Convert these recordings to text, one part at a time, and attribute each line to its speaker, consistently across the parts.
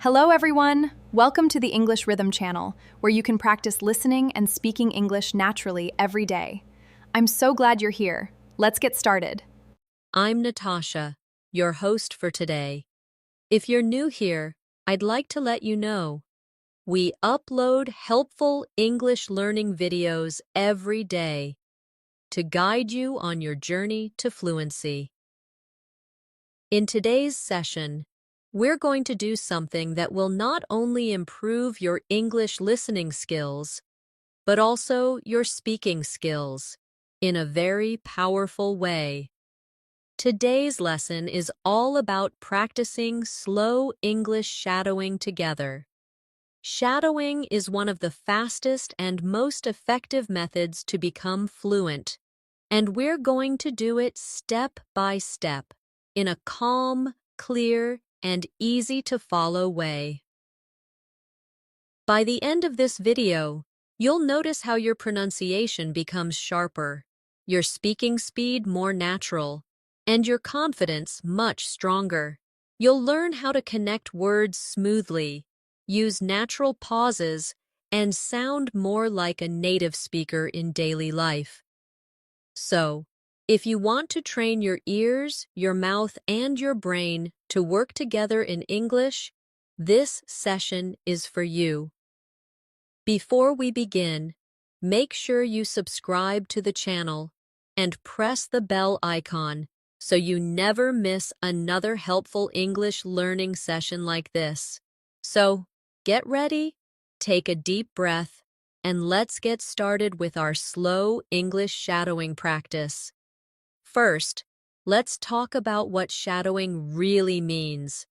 Speaker 1: Hello, everyone! Welcome to the English Rhythm channel, where you can practice listening and speaking English naturally every day. I'm so glad you're here. Let's get started.
Speaker 2: I'm Natasha, your host for today. If you're new here, I'd like to let you know we upload helpful English learning videos every day to guide you on your journey to fluency. In today's session, we're going to do something that will not only improve your English listening skills, but also your speaking skills in a very powerful way. Today's lesson is all about practicing slow English shadowing together. Shadowing is one of the fastest and most effective methods to become fluent, and we're going to do it step by step in a calm, clear, and easy-to-follow way. By the end of this video, you'll notice how your pronunciation becomes sharper, your speaking speed more natural, and your confidence much stronger. You'll learn how to connect words smoothly, use natural pauses, and sound more like a native speaker in daily life. So, if you want to train your ears, your mouth, and your brain to work together in English, this session is for you. Before we begin, make sure you subscribe to the channel and press the bell icon so you never miss another helpful English learning session like this. So, get ready, take a deep breath, and let's get started with our slow English shadowing practice. First, let's talk about what shadowing really means.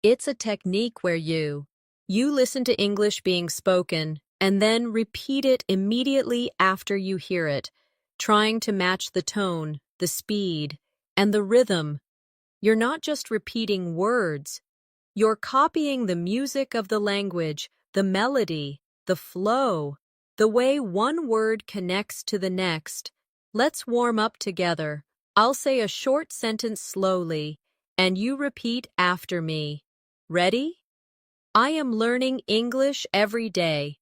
Speaker 2: It's a technique where you listen to English being spoken and then repeat it immediately after you hear it, trying to match the tone, the speed, and the rhythm. You're not just repeating words, you're copying the music of the language, the melody, the flow, the way one word connects to the next. Let's warm up together. I'll say a short sentence slowly, and you repeat after me. Ready? I am learning English every day.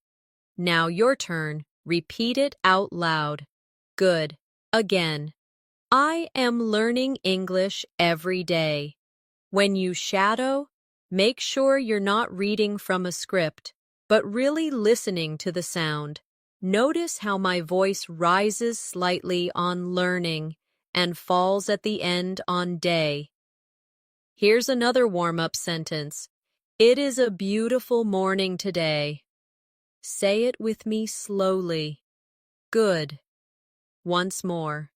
Speaker 2: Now your turn. Repeat it out loud. Good. Again. I am learning English every day. When you shadow, make sure you're not reading from a script, but really listening to the sound. Notice how my voice rises slightly on learning and falls at the end on day. Here's another warm-up sentence. It is a beautiful morning today. Say it with me slowly. Good. Once more.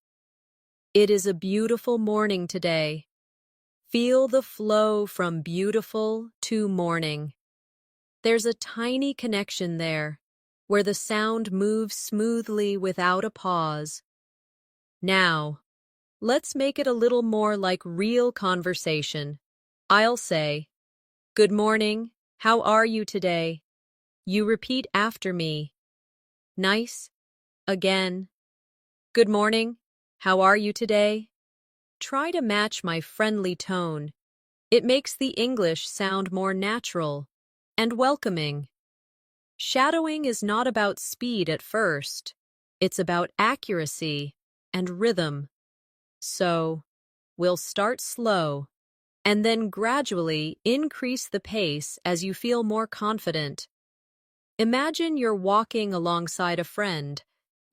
Speaker 2: It is a beautiful morning today. Feel the flow from beautiful to morning. There's a tiny connection there, where the sound moves smoothly without a pause. Now, let's make it a little more like real conversation. I'll say, "Good morning. How are you today?" You repeat after me. Nice. Again. Good morning. How are you today? Try to match my friendly tone. It makes the English sound more natural and welcoming. Shadowing is not about speed at first. It's about accuracy and rhythm. So, we'll start slow and then gradually increase the pace as you feel more confident. Imagine you're walking alongside a friend,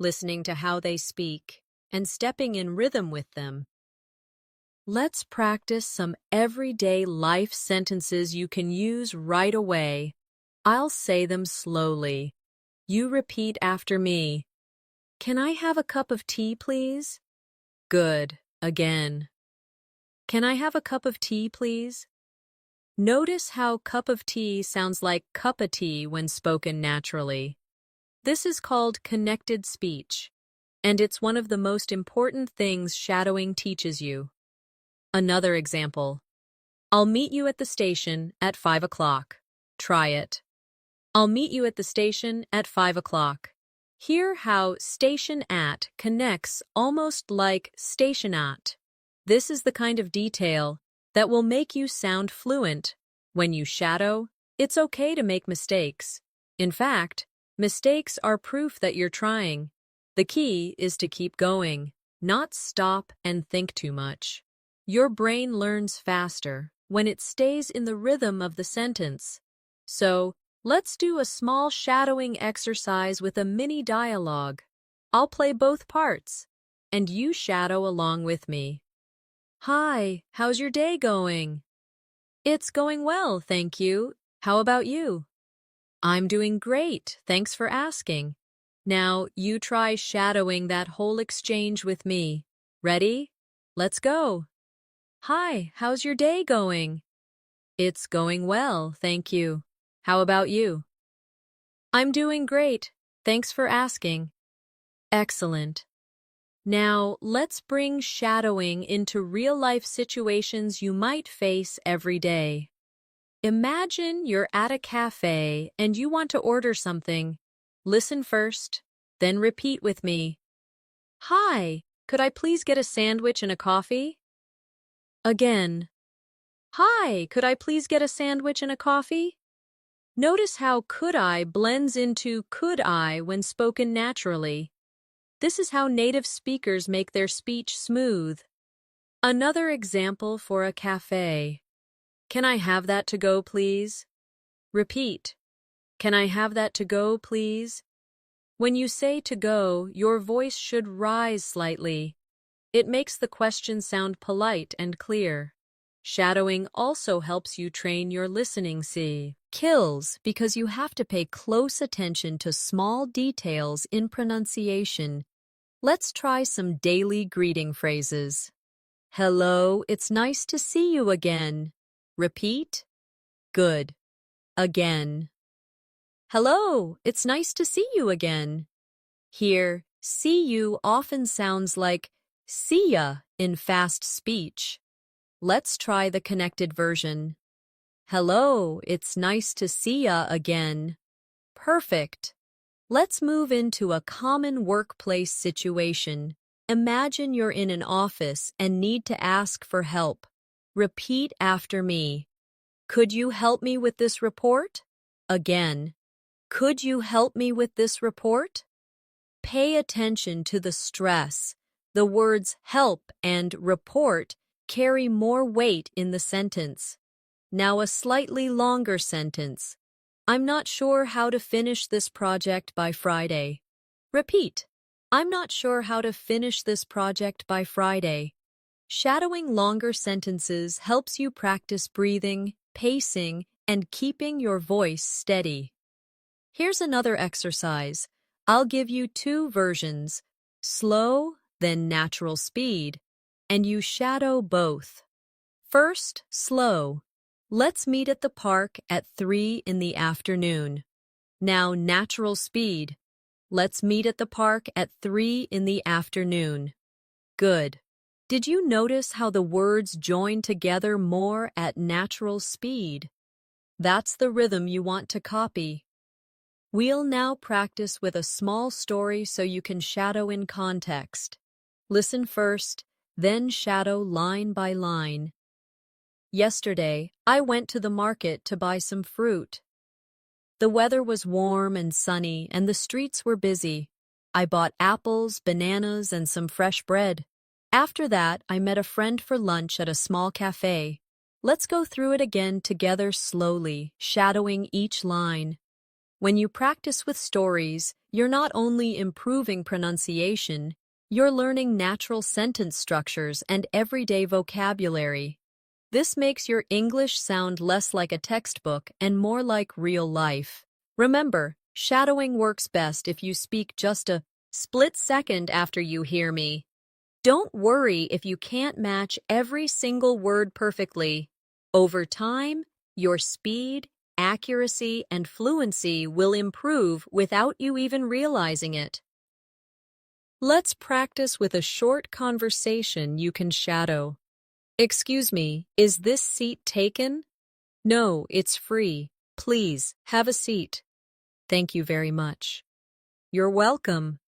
Speaker 2: listening to how they speak, and stepping in rhythm with them. Let's practice some everyday life sentences you can use right away. I'll say them slowly. You repeat after me. Can I have a cup of tea, please? Good. Again. Can I have a cup of tea, please? Notice how cup of tea sounds like cup of tea when spoken naturally. This is called connected speech, and it's one of the most important things shadowing teaches you. Another example. I'll meet you at the station at 5 o'clock. Try it. I'll meet you at the station at 5 o'clock. Hear how station at connects almost like station at. This is the kind of detail that will make you sound fluent when you shadow It's okay to make mistakes. In fact, mistakes are proof that you're trying. The key is to keep going, not stop and think too much. Your brain learns faster when it stays in the rhythm of the sentence. So, let's do a small shadowing exercise with a mini dialogue. I'll play both parts, and you shadow along with me. Hi, how's your day going? It's going well, thank you. How about you? I'm doing great, thanks for asking. Now, you try shadowing that whole exchange with me. Ready? Let's go. Hi, how's your day going? It's going well, thank you. How about you? I'm doing great, thanks for asking. Excellent. Now, let's bring shadowing into real-life situations you might face every day. Imagine you're at a cafe and you want to order something. Listen first, then repeat with me. Hi, could I please get a sandwich and a coffee? Again. Hi, could I please get a sandwich and a coffee? Notice how could I blends into could I when spoken naturally. This is how native speakers make their speech smooth. Another example for a cafe. Can I have that to go, please? Repeat. Can I have that to go, please? When you say to go, your voice should rise slightly. It makes the question sound polite and clear. Shadowing also helps you train your listening skills because you have to pay close attention to small details in pronunciation. Let's try some daily greeting phrases. Hello, it's nice to see you again. Repeat. Good. Again. Hello, it's nice to see you again. Here, see you often sounds like see ya in fast speech. Let's try the connected version. Hello, it's nice to see ya again. Perfect. Let's move into a common workplace situation. Imagine you're in an office and need to ask for help. Repeat after me. Could you help me with this report? Again. Could you help me with this report? Pay attention to the stress. The words help and report carry more weight in the sentence. Now a slightly longer sentence. I'm not sure how to finish this project by Friday. Repeat. I'm not sure how to finish this project by Friday. Shadowing longer sentences helps you practice breathing, pacing, and keeping your voice steady. Here's another exercise. I'll give you two versions, slow, then natural speed, and you shadow both. First, slow. Let's meet at the park at 3 in the afternoon. Now, natural speed. Let's meet at the park at 3 in the afternoon. Good. Did you notice how the words join together more at natural speed? That's the rhythm you want to copy. We'll now practice with a small story so you can shadow in context. Listen first, then shadow line by line. Yesterday, I went to the market to buy some fruit. The weather was warm and sunny, and the streets were busy. I bought apples, bananas, and some fresh bread. After that, I met a friend for lunch at a small cafe. Let's go through it again together slowly, shadowing each line. When you practice with stories, you're not only improving pronunciation, you're learning natural sentence structures and everyday vocabulary. This makes your English sound less like a textbook and more like real life. Remember, shadowing works best if you speak just a split second after you hear me. Don't worry if you can't match every single word perfectly. Over time, your speed, accuracy, and fluency will improve without you even realizing it. Let's practice with a short conversation you can shadow. Excuse me, is this seat taken? No, it's free. Please, have a seat. Thank you very much. You're welcome.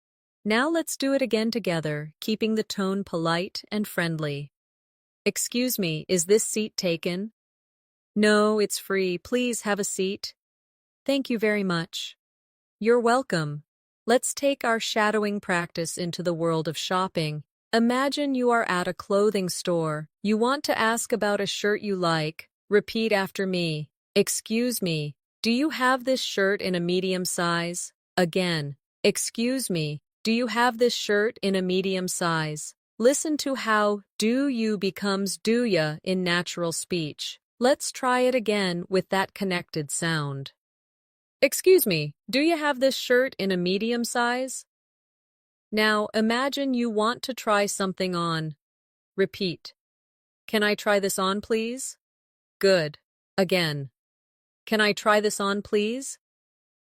Speaker 2: Now let's do it again together, keeping the tone polite and friendly. Excuse me, is this seat taken? No, it's free. Please have a seat. Thank you very much. You're welcome. Let's take our shadowing practice into the world of shopping. Imagine you are at a clothing store. You want to ask about a shirt you like. Repeat after me. Excuse me, do you have this shirt in a medium size? Again, excuse me, do you have this shirt in a medium size? Listen to how do you becomes do ya in natural speech. Let's try it again with that connected sound. Excuse me, do you have this shirt in a medium size? Now imagine you want to try something on. Repeat. Can I try this on, please? Good. Again. Can I try this on, please?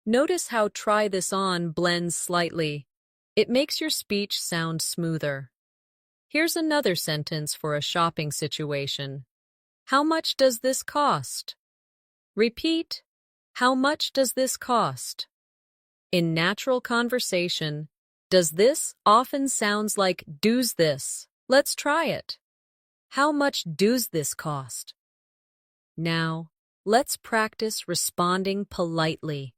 Speaker 2: Notice how try this on blends slightly. It makes your speech sound smoother. Here's another sentence for a shopping situation. How much does this cost? Repeat. How much does this cost? In natural conversation, does this often sounds like does this? Let's try it. How much does this cost? Now, let's practice responding politely.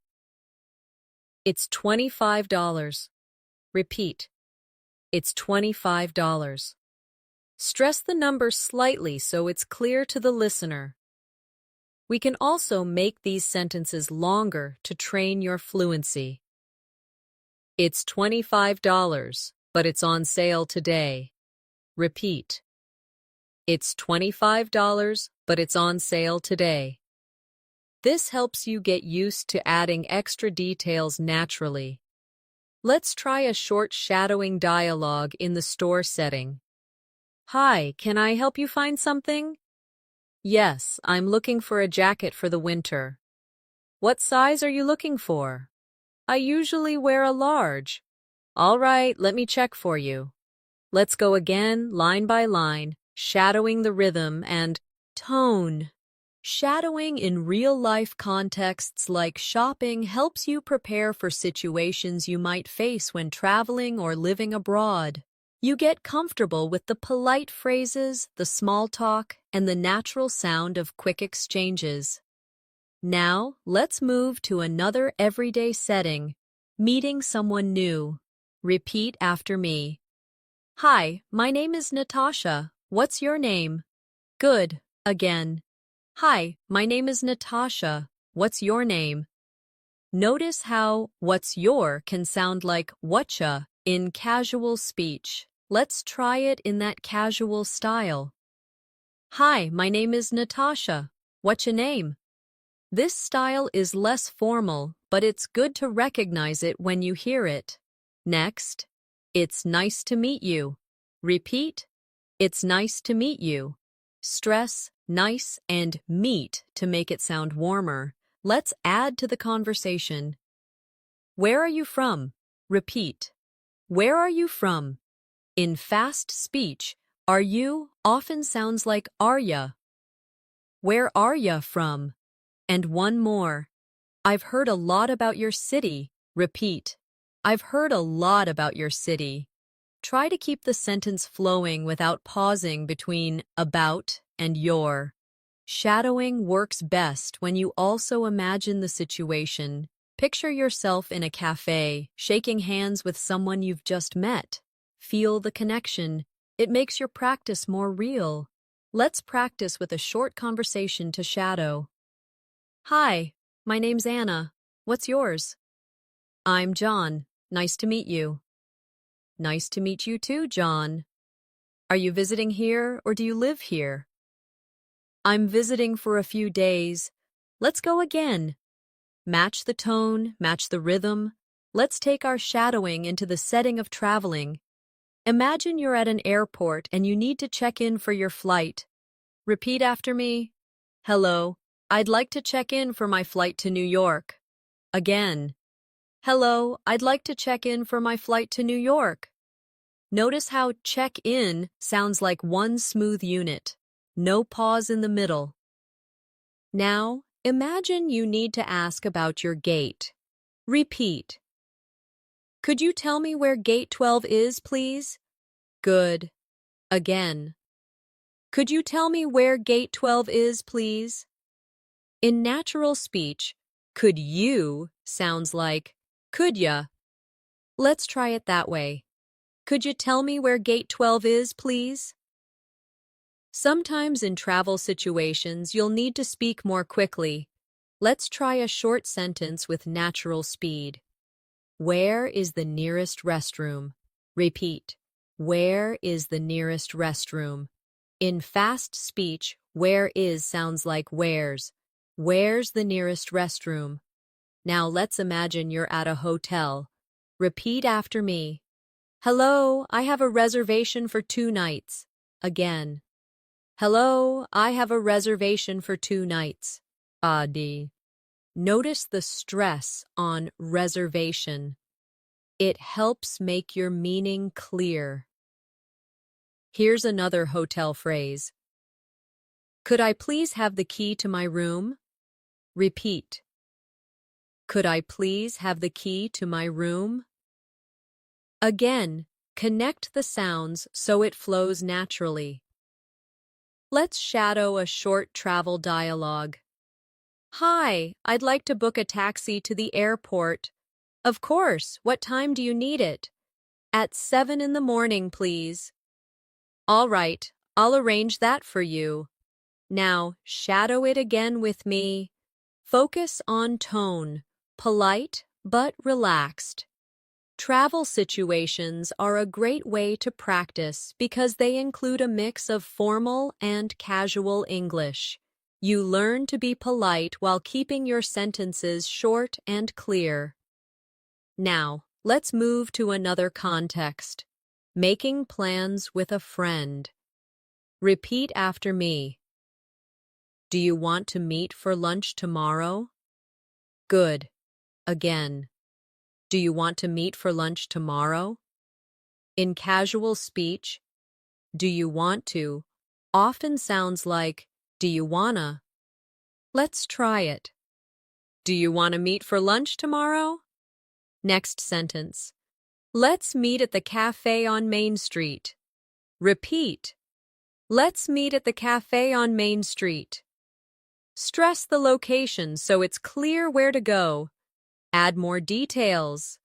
Speaker 2: It's $25. Repeat. It's $25. Stress the number slightly so it's clear to the listener. We can also make these sentences longer to train your fluency. It's $25, but it's on sale today. Repeat. It's $25, but it's on sale today. This helps you get used to adding extra details naturally. Let's try a short shadowing dialogue in the store setting. Hi, can I help you find something? Yes, I'm looking for a jacket for the winter. What size are you looking for? I usually wear a large. All right, let me check for you. Let's go again, line by line, shadowing the rhythm and tone. Shadowing in real-life contexts like shopping helps you prepare for situations you might face when traveling or living abroad. You get comfortable with the polite phrases, the small talk, and the natural sound of quick exchanges. Now, let's move to another everyday setting, meeting someone new. Repeat after me. Hi, my name is Natasha. What's your name? Good. Again. Hi, my name is Natasha. What's your name? Notice how what's your can sound like whatcha in casual speech. Let's try it in that casual style. Hi, my name is Natasha. What's your name? This style is less formal, but it's good to recognize it when you hear it. Next, it's nice to meet you. Repeat, it's nice to meet you. Stress nice and meet to make it sound warmer. Let's add to the conversation. Where are you from? Repeat. Where are you from? In fast speech, are you often sounds like are ya. Where are ya from? And one more. I've heard a lot about your city. Repeat. I've heard a lot about your city. Try to keep the sentence flowing without pausing between about and your. Shadowing works best when you also imagine the situation. Picture yourself in a cafe, shaking hands with someone you've just met. Feel the connection. It makes your practice more real. Let's practice with a short conversation to shadow. Hi, my name's Anna. What's yours? I'm John. Nice to meet you. Nice to meet you too, John. Are you visiting here or do you live here? I'm visiting for a few days. Let's go again. Match the tone, match the rhythm. Let's take our shadowing into the setting of traveling. Imagine you're at an airport and you need to check in for your flight. Repeat after me. Hello, I'd like to check in for my flight to New York. Again. Hello, I'd like to check in for my flight to New York. Notice how check in sounds like one smooth unit. No pause in the middle. Now, imagine you need to ask about your gate. Repeat. Could you tell me where gate 12 is, please? Good. Again. Could you tell me where gate 12 is, please? In natural speech, could you sounds like could ya. Let's try it that way. Could you tell me where gate 12 is, please? Sometimes in travel situations, you'll need to speak more quickly. Let's try a short sentence with natural speed. Where is the nearest restroom? Repeat. Where is the nearest restroom? In fast speech, where is sounds like where's. Where's the nearest restroom? Now let's imagine you're at a hotel. Repeat after me. Hello, I have a reservation for 2 nights. Again. Hello, I have a reservation for 2 nights. Adi. Notice the stress on reservation. It helps make your meaning clear. Here's another hotel phrase. Could I please have the key to my room? Repeat. Could I please have the key to my room? Again, connect the sounds so it flows naturally. Let's shadow a short travel dialogue. Hi, I'd like to book a taxi to the airport. Of course, what time do you need it? At 7 in the morning, please. All right, I'll arrange that for you. Now, shadow it again with me. Focus on tone, polite but relaxed. Travel situations are a great way to practice because they include a mix of formal and casual English. You learn to be polite while keeping your sentences short and clear. Now, let's move to another context. Making plans with a friend. Repeat after me. Do you want to meet for lunch tomorrow? Good. Again. Do you want to meet for lunch tomorrow? In casual speech, do you want to often sounds like do you wanna. Let's try it. Do you want to meet for lunch tomorrow? Next sentence. Let's meet at the cafe on Main Street. Repeat. Let's meet at the cafe on Main Street. Stress the location so it's clear where to go. Add more details.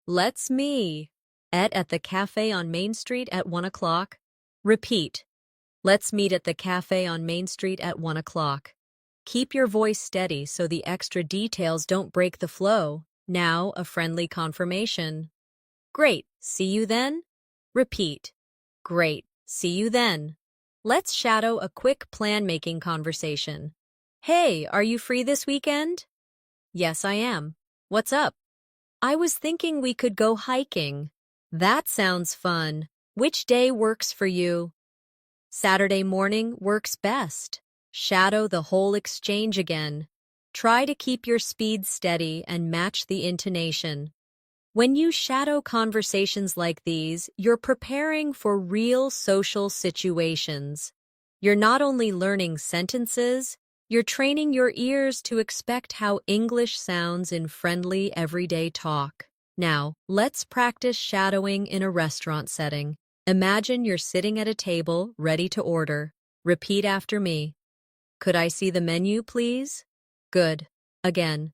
Speaker 2: Let's meet at the cafe on Main Street at 1 o'clock. Repeat. Let's meet at the cafe on Main Street at 1 o'clock. Keep your voice steady so the extra details don't break the flow. Now, a friendly confirmation. Great, see you then? Repeat. Great, see you then. Let's shadow a quick plan-making conversation. Hey, are you free this weekend? Yes, I am. What's up? I was thinking we could go hiking. That sounds fun. Which day works for you? Saturday morning works best. Shadow the whole exchange again. Try to keep your speed steady and match the intonation. When you shadow conversations like these, you're preparing for real social situations. You're not only learning sentences, you're training your ears to expect how English sounds in friendly, everyday talk. Now, let's practice shadowing in a restaurant setting. Imagine you're sitting at a table, ready to order. Repeat after me. Could I see the menu, please? Good. Again.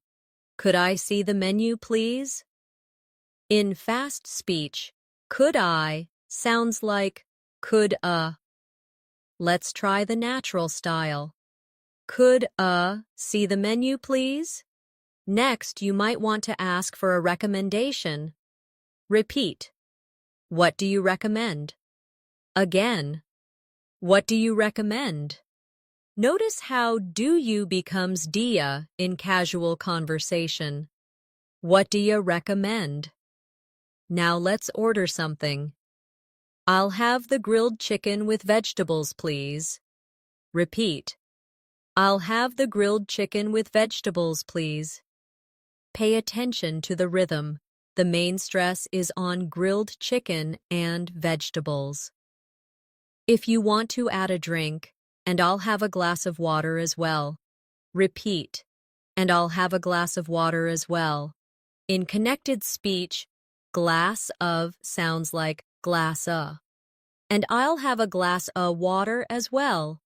Speaker 2: Could I see the menu, please? In fast speech, could I sounds like could Let's try the natural style. Could see the menu, please? Next, you might want to ask for a recommendation. Repeat. What do you recommend? Again. What do you recommend? Notice how do you becomes dia in casual conversation. What do you recommend? Now let's order something. I'll have the grilled chicken with vegetables, please. Repeat. I'll have the grilled chicken with vegetables, please. Pay attention to the rhythm. The main stress is on grilled chicken and vegetables. If you want to add a drink, and I'll have a glass of water as well. Repeat. And I'll have a glass of water as well. In connected speech, glass of sounds like glass a. And I'll have a glass of water as well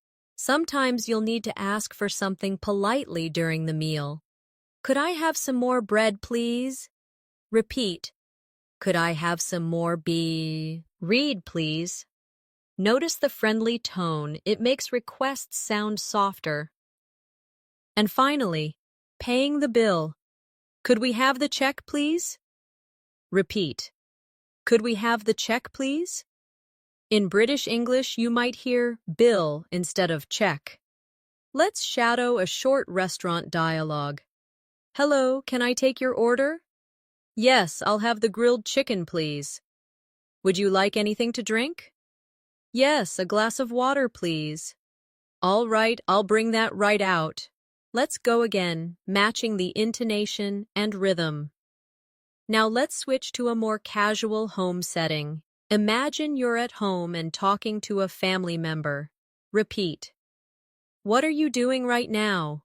Speaker 2: Sometimes you'll need to ask for something politely during the meal. Could I have some more bread, please? Repeat. Could I have some more read, please? Notice the friendly tone. It makes requests sound softer. And finally, paying the bill. Could we have the check, please? Repeat. Could we have the check, please? In British English, you might hear bill instead of check. Let's shadow a short restaurant dialogue. Hello, can I take your order? Yes, I'll have the grilled chicken, please. Would you like anything to drink? Yes, a glass of water, please. All right, I'll bring that right out. Let's go again, matching the intonation and rhythm. Now let's switch to a more casual home setting. Imagine you're at home and talking to a family member. Repeat. What are you doing right now?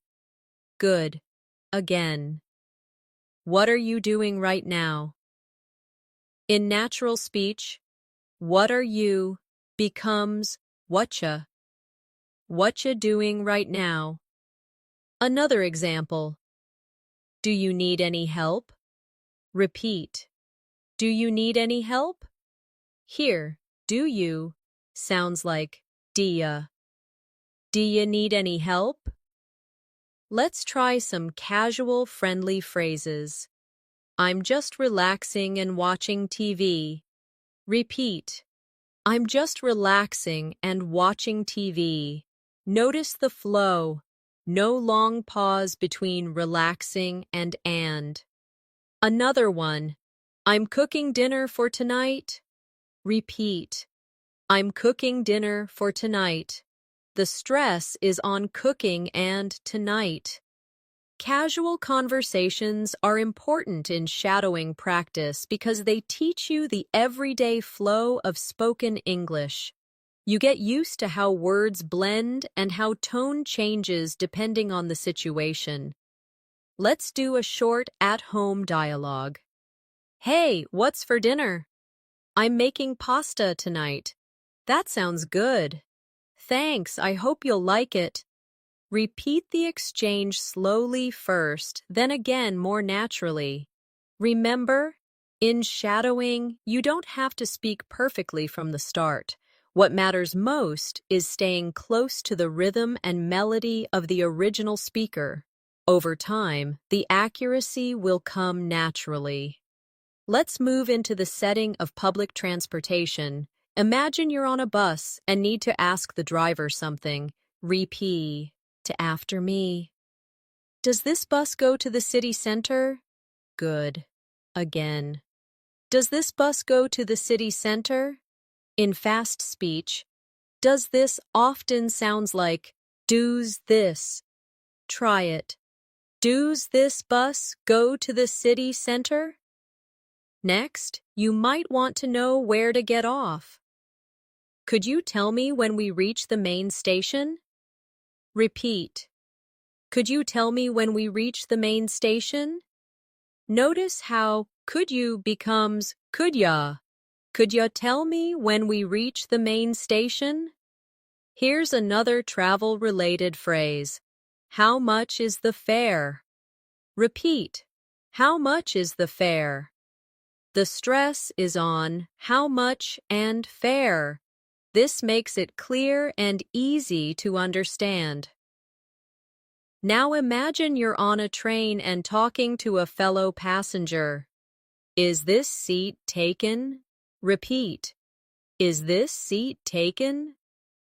Speaker 2: Good. Again. What are you doing right now? In natural speech, what are you becomes whatcha. Whatcha doing right now? Another example. Do you need any help? Repeat. Do you need any help? Here, do you sounds like d'ya. D'ya need any help? Let's try some casual, friendly phrases. I'm just relaxing and watching TV. Repeat. I'm just relaxing and watching TV. Notice the flow. No long pause between relaxing and. Another one. I'm cooking dinner for tonight. Repeat. I'm cooking dinner for tonight. The stress is on cooking and tonight. Casual conversations are important in shadowing practice because they teach you the everyday flow of spoken English. You get used to how words blend and how tone changes depending on the situation. Let's do a short at-home dialogue. Hey, what's for dinner? I'm making pasta tonight. That sounds good. Thanks, I hope you'll like it. Repeat the exchange slowly first, then again more naturally. Remember, in shadowing, you don't have to speak perfectly from the start. What matters most is staying close to the rhythm and melody of the original speaker. Over time, the accuracy will come naturally. Let's move into the setting of public transportation. Imagine you're on a bus and need to ask the driver something. Repeat after me. Does this bus go to the city center? Good. Again. Does this bus go to the city center? In fast speech, does this often sounds like does this. Try it. Does this bus go to the city center? Next, you might want to know where to get off. Could you tell me when we reach the main station? Repeat. Could you tell me when we reach the main station? Notice how could you becomes could ya. Could ya tell me when we reach the main station? Here's another travel-related phrase. How much is the fare? Repeat. How much is the fare? The stress is on how much and fare. This makes it clear and easy to understand. Now imagine you're on a train and talking to a fellow passenger. Is this seat taken? Repeat. Is this seat taken?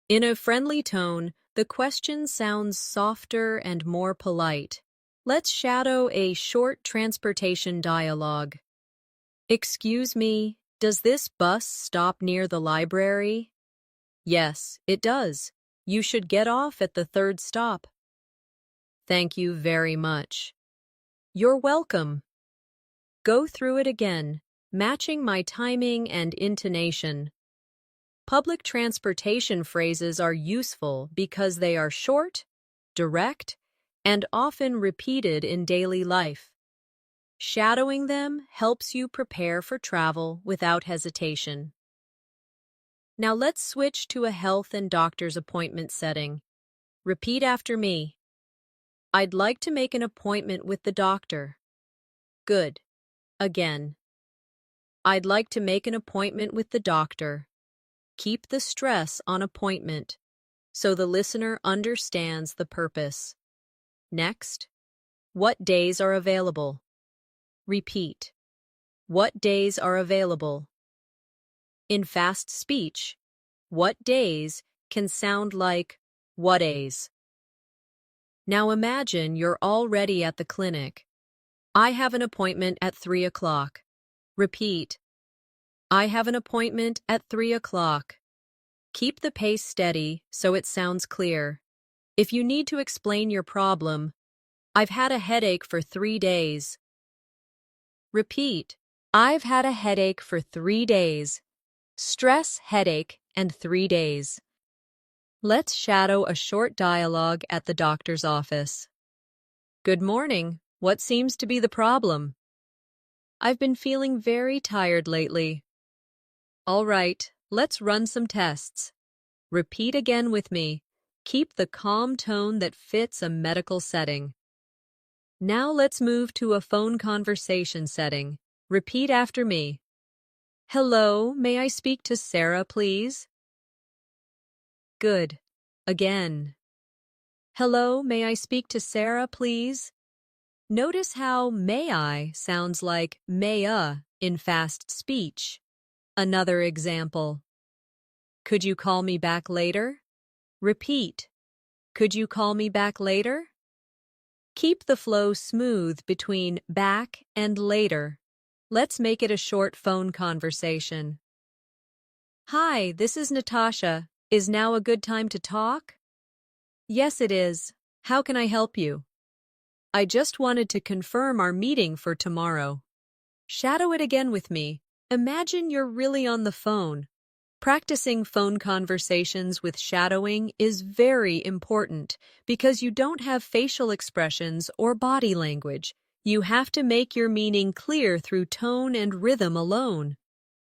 Speaker 2: In a friendly tone, the question sounds softer and more polite. Let's shadow a short transportation dialogue. Excuse me, does this bus stop near the library? Yes, it does. You should get off at the third stop. Thank you very much. You're welcome. Go through it again, matching my timing and intonation. Public transportation phrases are useful because they are short, direct, and often repeated in daily life. Shadowing them helps you prepare for travel without hesitation. Now let's switch to a health and doctor's appointment setting. Repeat after me. I'd like to make an appointment with the doctor. Good. Again. I'd like to make an appointment with the doctor. Keep the stress on appointment so the listener understands the purpose. Next. What days are available? Repeat. What days are available? In fast speech, what days can sound like what days? Now imagine you're already at the clinic. I have an appointment at 3 o'clock. Repeat. I have an appointment at 3 o'clock. Keep the pace steady so it sounds clear. If you need to explain your problem, I've had a headache for 3 days. Repeat. I've had a headache for 3 days. Stress, headache, and 3 days. Let's shadow a short dialogue at the doctor's office. Good morning. What seems to be the problem? I've been feeling very tired lately. All right, let's run some tests. Repeat again with me. Keep the calm tone that fits a medical setting. Now let's move to a phone conversation setting. Repeat after me. Hello, may I speak to Sarah, please? Good. Again. Hello, may I speak to Sarah, please? Notice how may I sounds like may-a in fast speech. Another example. Could you call me back later? Repeat. Could you call me back later? Keep the flow smooth between back and later. Let's make it a short phone conversation. Hi, this is Natasha. Is now a good time to talk? Yes, it is. How can I help you? I just wanted to confirm our meeting for tomorrow. Shadow it again with me. Imagine you're really on the phone. Practicing phone conversations with shadowing is very important because you don't have facial expressions or body language. You have to make your meaning clear through tone and rhythm alone.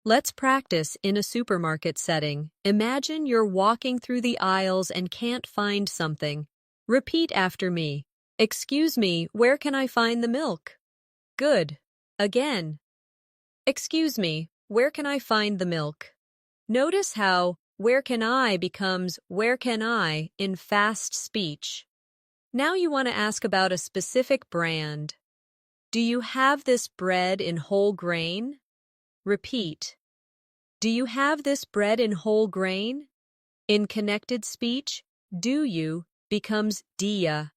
Speaker 2: Let's practice in a supermarket setting. Imagine you're walking through the aisles and can't find something. Repeat after me. Excuse me, where can I find the milk? Good. Again. Excuse me, where can I find the milk? Notice how where can I becomes where can I in fast speech. Now you want to ask about a specific brand. Do you have this bread in whole grain? Repeat. Do you have this bread in whole grain? In connected speech, do you becomes dia.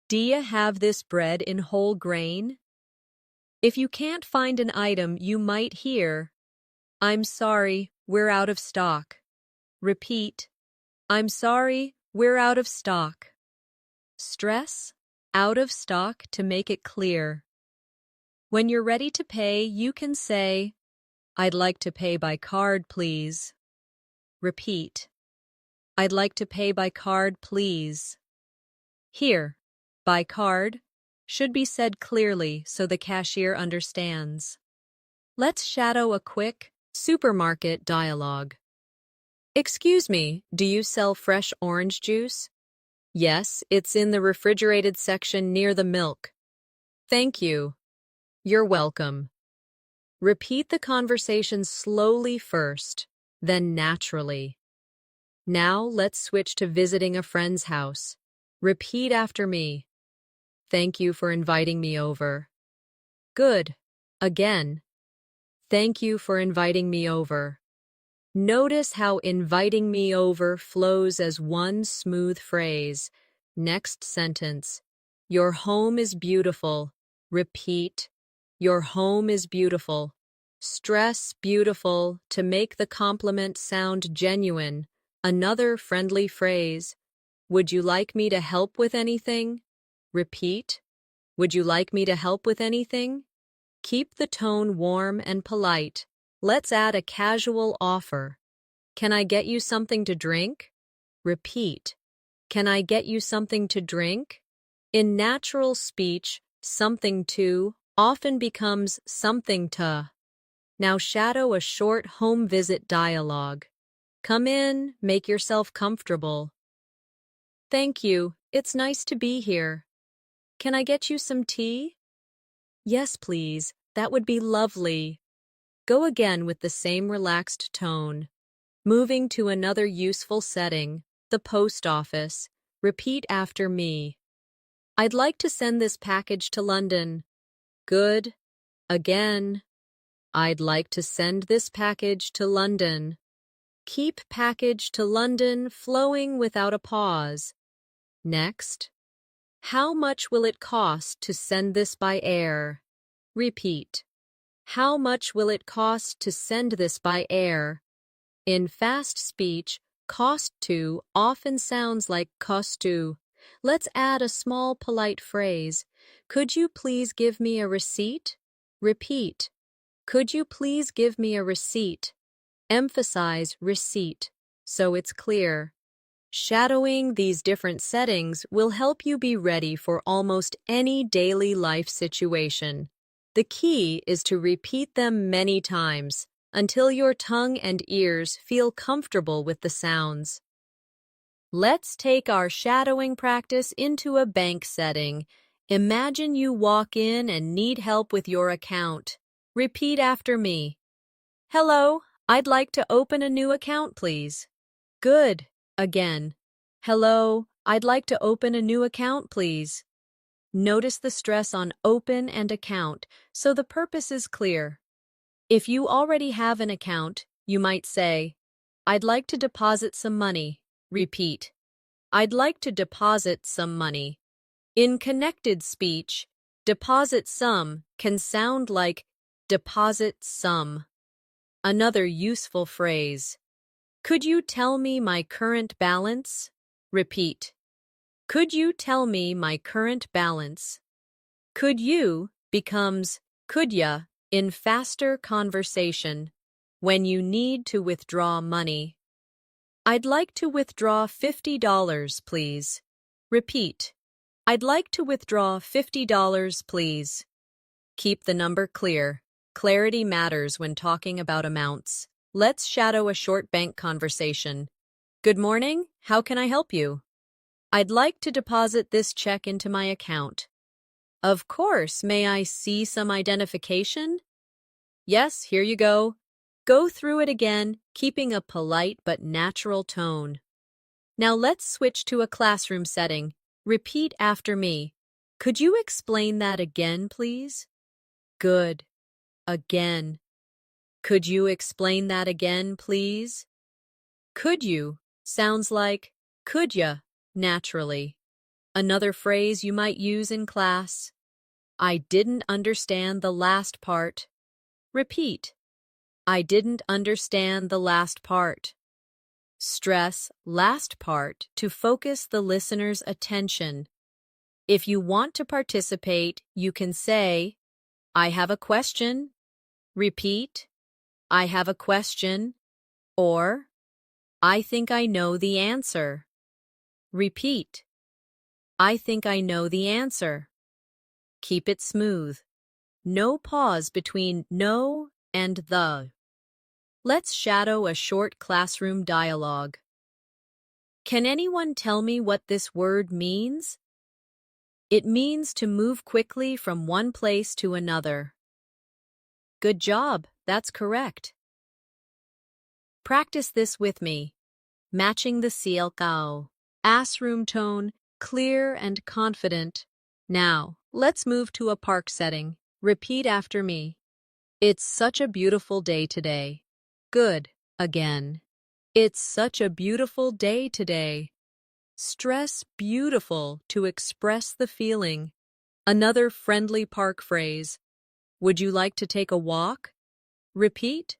Speaker 2: Do you have this bread in whole grain? If you can't find an item, you might hear, I'm sorry, we're out of stock. Repeat, I'm sorry, we're out of stock. Stress, out of stock to make it clear. When you're ready to pay, you can say, I'd like to pay by card, please. Repeat, I'd like to pay by card, please. Here, by card, should be said clearly so the cashier understands. Let's shadow a quick supermarket dialogue. Excuse me, do you sell fresh orange juice? Yes, it's in the refrigerated section near the milk. Thank you. You're welcome. Repeat the conversation slowly first, then naturally. Now let's switch to visiting a friend's house. Repeat after me. Thank you for inviting me over. Good. Again. Thank you for inviting me over. Notice how inviting me over flows as one smooth phrase. Next sentence. Your home is beautiful. Repeat. Your home is beautiful. Stress beautiful to make the compliment sound genuine. Another friendly phrase. Would you like me to help with anything? Repeat. Would you like me to help with anything? Keep the tone warm and polite. Let's add a casual offer. Can I get you something to drink? Repeat. Can I get you something to drink? In natural speech, something to often becomes something to. Now shadow a short home visit dialogue. Come in, make yourself comfortable. Thank you. It's nice to be here. Can I get you some tea? Yes, please. That would be lovely. Go again with the same relaxed tone. Moving to another useful setting, the post office. Repeat after me. I'd like to send this package to London. Good. Again. I'd like to send this package to London. Keep package to London flowing without a pause. Next. How much will it cost to send this by air? Repeat. How much will it cost to send this by air? In fast speech, cost to often sounds like cost to. Let's add a small polite phrase. Could you please give me a receipt? Repeat. Could you please give me a receipt? Emphasize receipt, so it's clear. Shadowing these different settings will help you be ready for almost any daily life situation. The key is to repeat them many times until your tongue and ears feel comfortable with the sounds. Let's take our shadowing practice into a bank setting. Imagine you walk in and need help with your account. Repeat after me. Hello, I'd like to open a new account, please. Good. Again. Hello, I'd like to open a new account, please. Notice the stress on open and account, so the purpose is clear. If you already have an account, you might say, I'd like to deposit some money. Repeat. I'd like to deposit some money. In connected speech, deposit some can sound like deposit sum. Another useful phrase. Could you tell me my current balance? Repeat. Could you tell me my current balance? Could you becomes could ya in faster conversation when you need to withdraw money. I'd like to withdraw $50, please. Repeat. I'd like to withdraw $50, please. Keep the number clear. Clarity matters when talking about amounts. Let's shadow a short bank conversation. Good morning. How can I help you? I'd like to deposit this check into my account. Of course. May I see some identification? Yes, here you go. Go through it again, keeping a polite but natural tone. Now let's switch to a classroom setting. Repeat after me. Could you explain that again, please? Good. Again. Could you explain that again, please? Could you sounds like could ya, naturally. Another phrase you might use in class. I didn't understand the last part. Repeat. I didn't understand the last part. Stress last part to focus the listener's attention. If you want to participate, you can say, I have a question. Repeat. I have a question. Or, I think I know the answer. Repeat. I think I know the answer. Keep it smooth. No pause between no and the. Let's shadow a short classroom dialogue. Can anyone tell me what this word means? It means to move quickly from one place to another. Good job, that's correct. Practice this with me. Matching the sielkao. Room tone, clear and confident. Now, let's move to a park setting. Repeat after me. It's such a beautiful day today. Good. Again. It's such a beautiful day today. Stress beautiful to express the feeling. Another friendly park phrase. Would you like to take a walk? Repeat.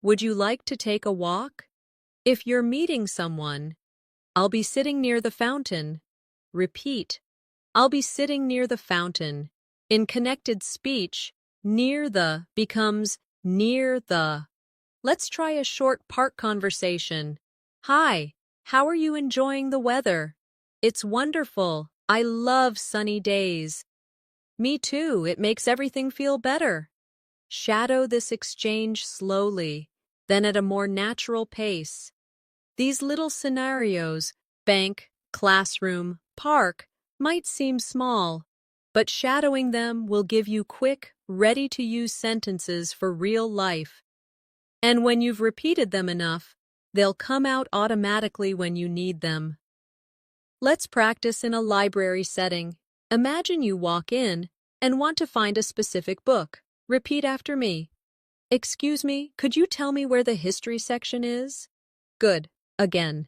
Speaker 2: Would you like to take a walk? If you're meeting someone, I'll be sitting near the fountain. Repeat. I'll be sitting near the fountain. In connected speech, near the becomes near the. Let's try a short park conversation. Hi, how are you enjoying the weather? It's wonderful. I love sunny days. Me too, it makes everything feel better. Shadow this exchange slowly, then at a more natural pace. These little scenarios, bank, classroom, park might seem small, but shadowing them will give you quick, ready-to-use sentences for real life. And when you've repeated them enough, they'll come out automatically when you need them. Let's practice in a library setting. Imagine you walk in and want to find a specific book. Repeat after me. Excuse me, could you tell me where the history section is? Good. Again.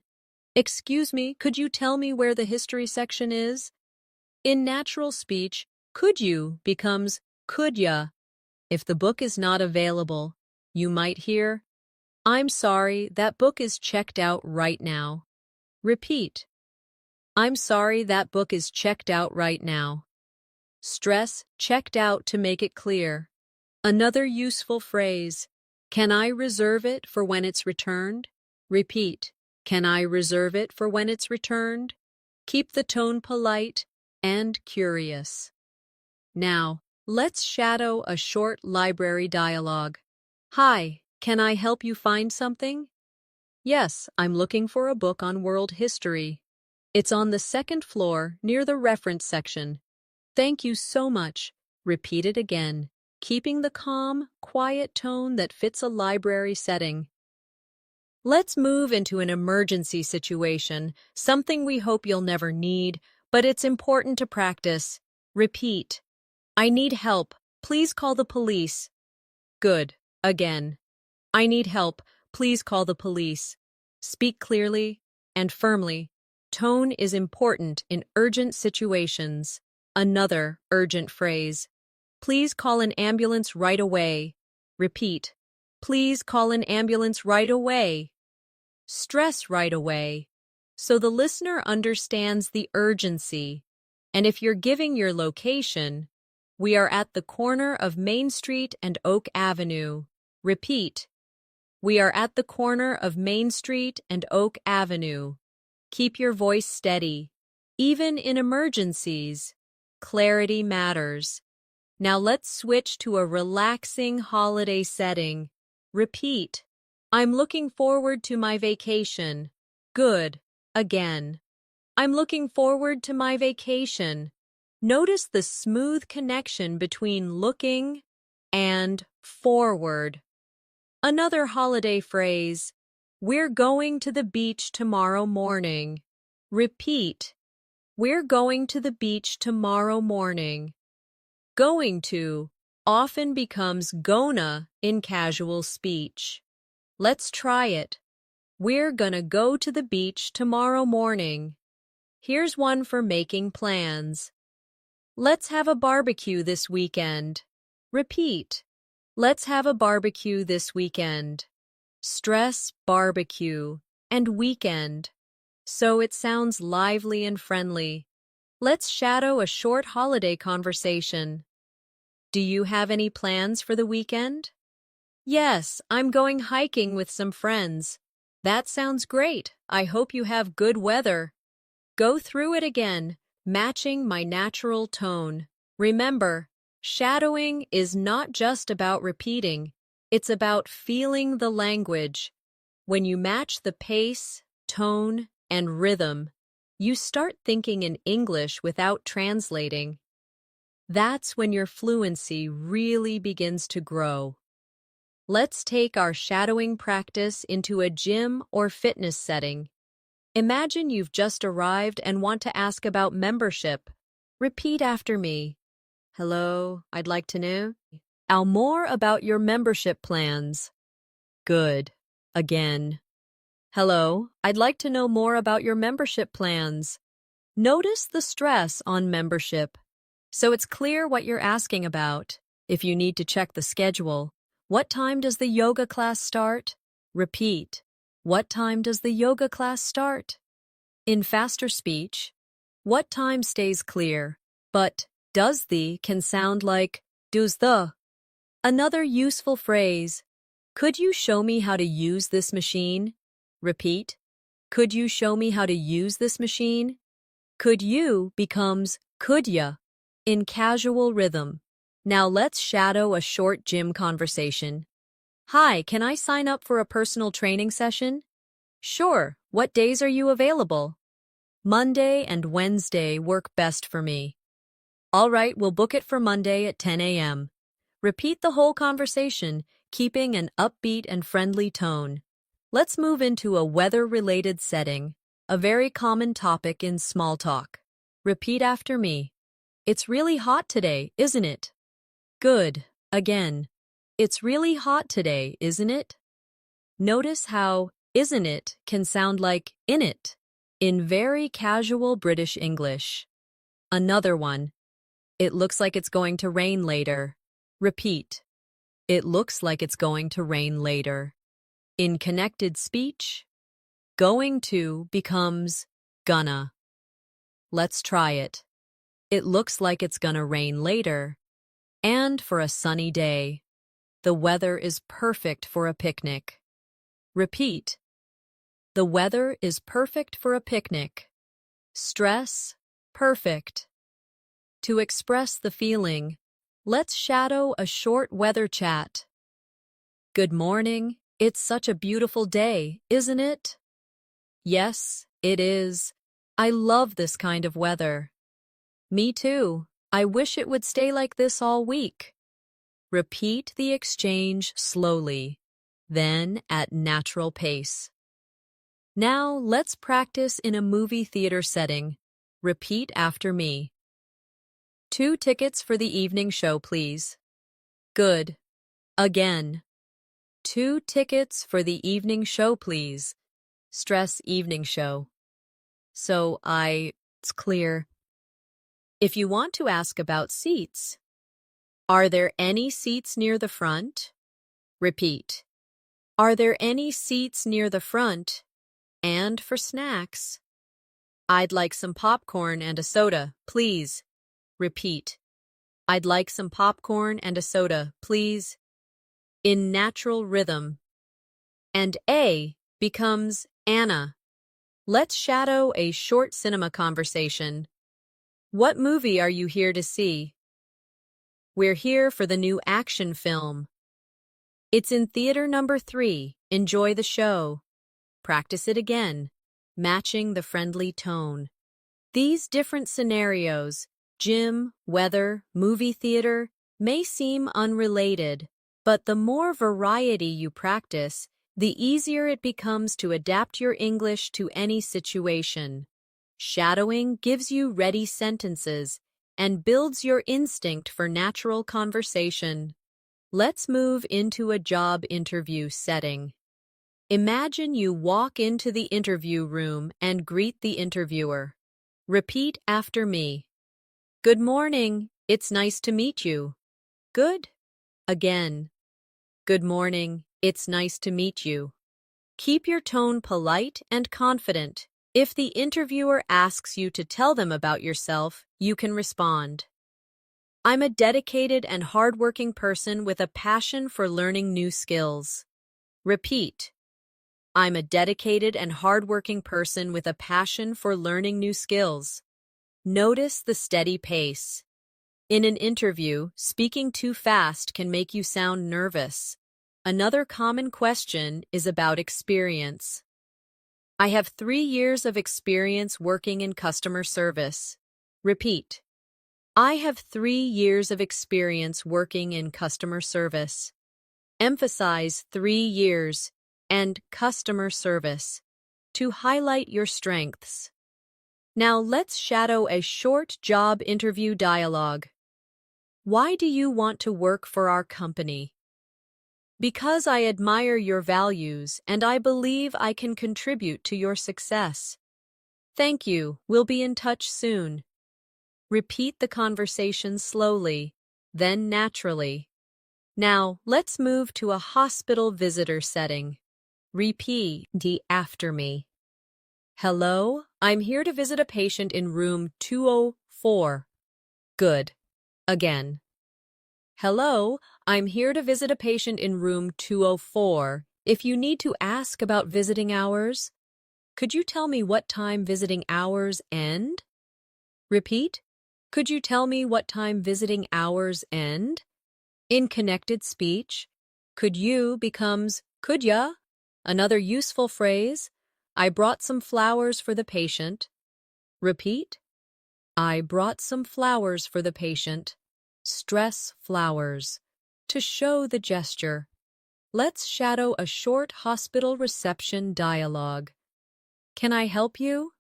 Speaker 2: Excuse me, could you tell me where the history section is? In natural speech, could you becomes could ya. If the book is not available, you might hear, I'm sorry, that book is checked out right now. Repeat. I'm sorry, that book is checked out right now. Stress checked out to make it clear. Another useful phrase, can I reserve it for when it's returned? Repeat, can I reserve it for when it's returned? Keep the tone polite and curious. Now, let's shadow a short library dialogue. Hi, can I help you find something? Yes, I'm looking for a book on world history. It's on the second floor near the reference section. Thank you so much. Repeat it again, keeping the calm, quiet tone that fits a library setting. Let's move into an emergency situation, something we hope you'll never need, but it's important to practice. Repeat. I need help. Please call the police. Good. Again. I need help. Please call the police. Speak clearly and firmly. Tone is important in urgent situations. Another urgent phrase. Please call an ambulance right away. Repeat. Please call an ambulance right away. Stress right away, so the listener understands the urgency. And if you're giving your location, we are at the corner of Main Street and Oak Avenue. Repeat. We are at the corner of Main Street and Oak Avenue. Keep your voice steady. Even in emergencies, clarity matters. Now let's switch to a relaxing holiday setting. Repeat. I'm looking forward to my vacation. Good. Again. I'm looking forward to my vacation. Notice the smooth connection between looking and forward. Another holiday phrase. We're going to the beach tomorrow morning. Repeat. We're going to the beach tomorrow morning. Going to often becomes gonna in casual speech. Let's try it. We're gonna go to the beach tomorrow morning. Here's one for making plans. Let's have a barbecue this weekend. Repeat. Let's have a barbecue this weekend. Stress barbecue and weekend. So it sounds lively and friendly. Let's shadow a short holiday conversation. Do you have any plans for the weekend? Yes, I'm going hiking with some friends. That sounds great. I hope you have good weather. Go through it again, matching my natural tone. Remember, shadowing is not just about repeating. It's about feeling the language. When you match the pace, tone, and rhythm, you start thinking in English without translating. That's when your fluency really begins to grow. Let's take our shadowing practice into a gym or fitness setting. Imagine you've just arrived and want to ask about membership. Repeat after me. Hello, I'd like to know more about your membership plans. Good. Again. Hello, I'd like to know more about your membership plans. Notice the stress on membership, so it's clear what you're asking about. If you need to check the schedule, what time does the yoga class start? Repeat. What time does the yoga class start? In faster speech, what time stays clear, but does the can sound like does the. Another useful phrase. Could you show me how to use this machine? Repeat. Could you show me how to use this machine? Could you becomes could ya in casual rhythm. Now let's shadow a short gym conversation. Hi, can I sign up for a personal training session? Sure. What days are you available? Monday and Wednesday work best for me. All right, we'll book it for Monday at 10 a.m. Repeat the whole conversation, keeping an upbeat and friendly tone. Let's move into a weather-related setting, a very common topic in small talk. Repeat after me. It's really hot today, isn't it? Good. Again. It's really hot today, isn't it? Notice how isn't it can sound like in it in very casual British English. Another one. It looks like it's going to rain later. Repeat. It looks like it's going to rain later. In connected speech, going to becomes gonna. Let's try it. It looks like it's gonna rain later. And for a sunny day. The weather is perfect for a picnic. Repeat. The weather is perfect for a picnic. Stress, perfect. To express the feeling, let's shadow a short weather chat. Good morning. It's such a beautiful day, isn't it? Yes, it is. I love this kind of weather. Me too. I wish it would stay like this all week. Repeat the exchange slowly, then at natural pace. Now let's practice in a movie theater setting. Repeat after me. 2 tickets for the evening show, please. Good. Again. 2 tickets for the evening show, please. Stress evening show. It's clear. If you want to ask about seats, are there any seats near the front? Repeat. Are there any seats near the front? And for snacks, I'd like some popcorn and a soda, please. Repeat. I'd like some popcorn and a soda, please. In natural rhythm. And A becomes Anna. Let's shadow a short cinema conversation. What movie are you here to see? We're here for the new action film. It's in theater number 3. Enjoy the show. Practice it again, matching the friendly tone. These different scenarios, gym, weather, movie theater, may seem unrelated, but the more variety you practice, the easier it becomes to adapt your English to any situation. Shadowing gives you ready sentences and builds your instinct for natural conversation. Let's move into a job interview setting. Imagine you walk into the interview room and greet the interviewer. Repeat after me. Good morning. It's nice to meet you. Good. Again. Good morning. It's nice to meet you. Keep your tone polite and confident. If the interviewer asks you to tell them about yourself, you can respond. I'm a dedicated and hardworking person with a passion for learning new skills. Repeat. I'm a dedicated and hardworking person with a passion for learning new skills. Notice the steady pace. In an interview, speaking too fast can make you sound nervous. Another common question is about experience. I have 3 years of experience working in customer service. Repeat. I have 3 years of experience working in customer service. Emphasize 3 years and customer service to highlight your strengths. Now let's shadow a short job interview dialogue. Why do you want to work for our company? Because I admire your values and I believe I can contribute to your success. Thank you. We'll be in touch soon. Repeat the conversation slowly, then naturally. Now, let's move to a hospital visitor setting. Repeat after me. Hello, I'm here to visit a patient in room 204. Good. Again. Hello, I'm here to visit a patient in room 204. If you need to ask about visiting hours, could you tell me what time visiting hours end? Repeat. Could you tell me what time visiting hours end? In connected speech, could you becomes could ya? Another useful phrase, I brought some flowers for the patient. Repeat. I brought some flowers for the patient. Stress flowers. To show the gesture. Let's shadow a short hospital reception dialogue. Can I help you?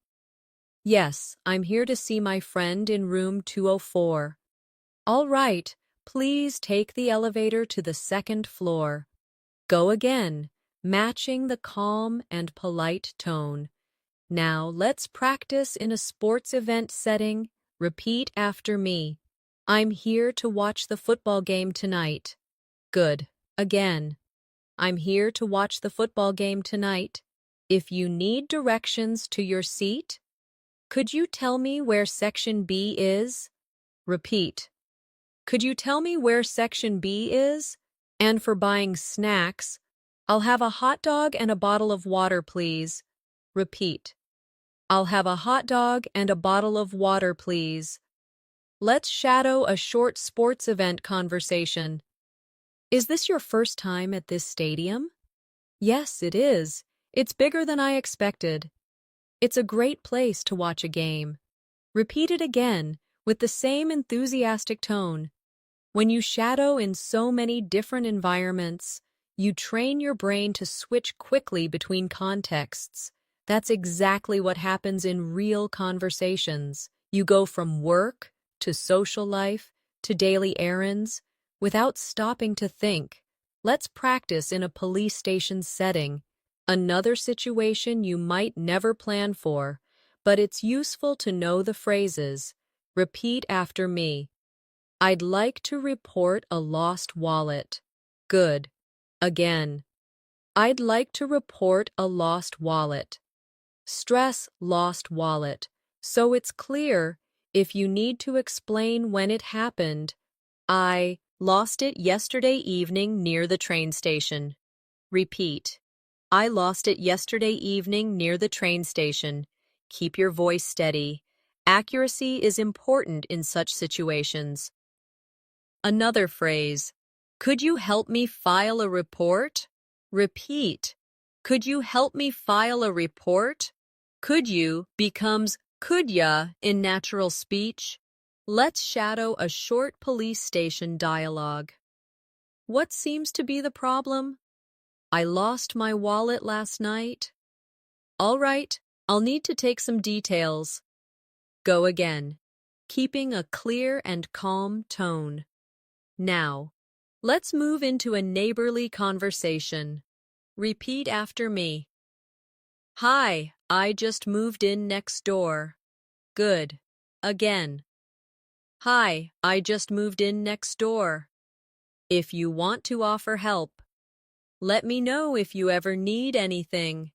Speaker 2: Yes, I'm here to see my friend in room 204. All right, please take the elevator to the second floor. Go again, matching the calm and polite tone. Now let's practice in a sports event setting. Repeat after me. I'm here to watch the football game tonight. Good. Again. I'm here to watch the football game tonight. If you need directions to your seat, could you tell me where section B is? Repeat. Could you tell me where section B is? And for buying snacks, I'll have a hot dog and a bottle of water, please. Repeat. I'll have a hot dog and a bottle of water, please. Let's shadow a short sports event conversation. Is this your first time at this stadium? Yes, it is. It's bigger than I expected. It's a great place to watch a game. Repeat it again with the same enthusiastic tone. When you shadow in so many different environments, you train your brain to switch quickly between contexts. That's exactly what happens in real conversations. You go from work to social life to daily errands without stopping to think. Let's practice in a police station setting. Another situation you might never plan for, but it's useful to know the phrases. Repeat after me. I'd like to report a lost wallet. Good. Again. I'd like to report a lost wallet. Stress lost wallet. So it's clear if you need to explain when it happened. I lost it yesterday evening near the train station. Repeat. I lost it yesterday evening near the train station. Keep your voice steady. Accuracy is important in such situations. Another phrase. Could you help me file a report? Repeat. Could you help me file a report? Could you becomes could ya in natural speech. Let's shadow a short police station dialogue. What seems to be the problem? I lost my wallet last night. All right, I'll need to take some details. Go again, keeping a clear and calm tone. Now, let's move into a neighborly conversation. Repeat after me. Hi, I just moved in next door. Good. Again. Hi, I just moved in next door. If you want to offer help, let me know if you ever need anything.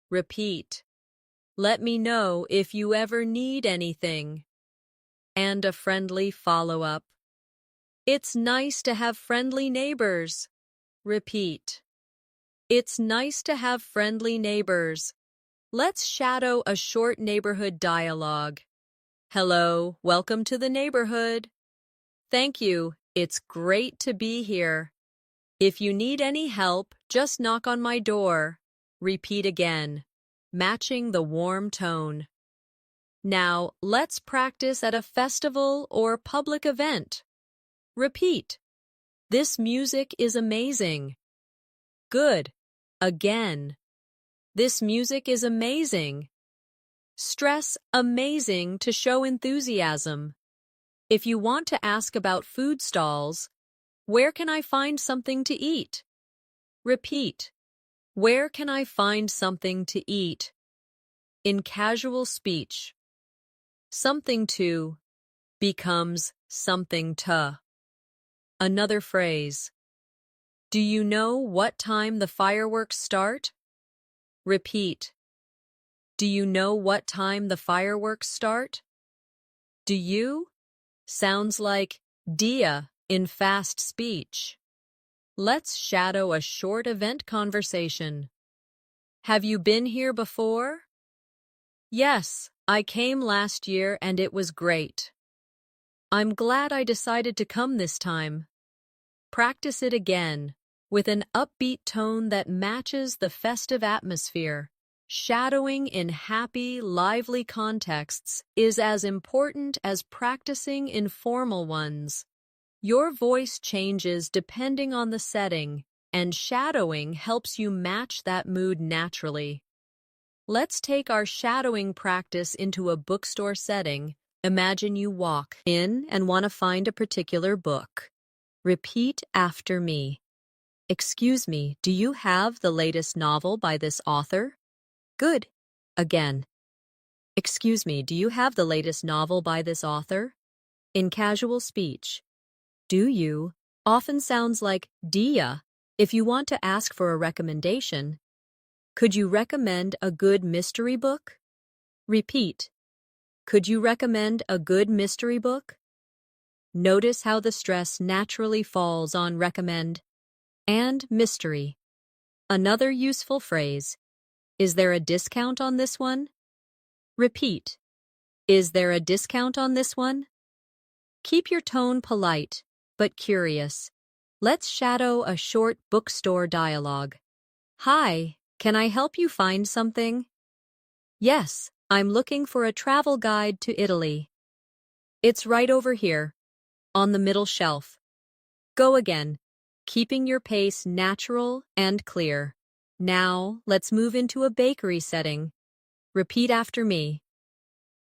Speaker 2: Repeat. Let me know if you ever need anything. And a friendly follow-up. It's nice to have friendly neighbors. Repeat. It's nice to have friendly neighbors. Let's shadow a short neighborhood dialogue. Hello, welcome to the neighborhood. Thank you, it's great to be here. If you need any help, just knock on my door. Repeat again, matching the warm tone. Now, let's practice at a festival or public event. Repeat. This music is amazing. Good. Again. This music is amazing. Stress amazing to show enthusiasm. If you want to ask about food stalls, where can I find something to eat? Repeat. Where can I find something to eat? In casual speech, something to becomes something to. Another phrase. Do you know what time the fireworks start? Repeat. Do you know what time the fireworks start? Do you? Sounds like dia in fast speech. Let's shadow a short event conversation. Have you been here before? Yes, I came last year and it was great. I'm glad I decided to come this time. Practice it again, with an upbeat tone that matches the festive atmosphere. Shadowing in happy, lively contexts is as important as practicing in formal ones. Your voice changes depending on the setting, and shadowing helps you match that mood naturally. Let's take our shadowing practice into a bookstore setting. Imagine you walk in and want to find a particular book. Repeat after me. Excuse me, do you have the latest novel by this author? Good. Again. Excuse me, do you have the latest novel by this author? In casual speech, do you often sounds like dia. If you want to ask for a recommendation, could you recommend a good mystery book? Repeat. Could you recommend a good mystery book? Notice how the stress naturally falls on recommend and mystery. Another useful phrase. Is there a discount on this one? Repeat. Is there a discount on this one? Keep your tone polite, but curious. Let's shadow a short bookstore dialogue. Hi, can I help you find something? Yes, I'm looking for a travel guide to Italy. It's right over here, on the middle shelf. Go again, keeping your pace natural and clear. Now, let's move into a bakery setting. Repeat after me.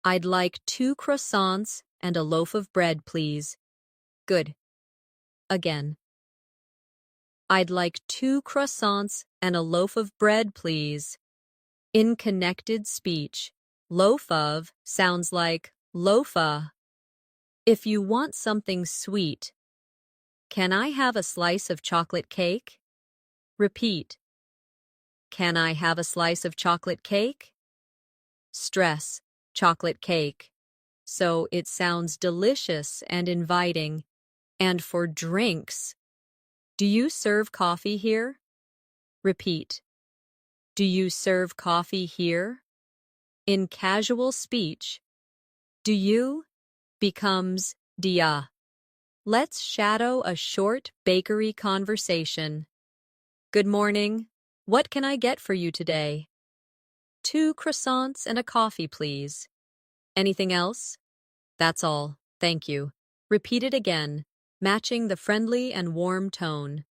Speaker 2: I'd like 2 croissants and a loaf of bread, please. Good. Again. I'd like 2 croissants and a loaf of bread, please. In connected speech, loaf of sounds like loafa. If you want something sweet, can I have a slice of chocolate cake? Repeat. Can I have a slice of chocolate cake? Stress, chocolate cake. So it sounds delicious and inviting. And for drinks, do you serve coffee here? Repeat. Do you serve coffee here? In casual speech, do you becomes dia. Let's shadow a short bakery conversation. Good morning. What can I get for you today? 2 croissants and a coffee, please. Anything else? That's all. Thank you. Repeat it again, matching the friendly and warm tone.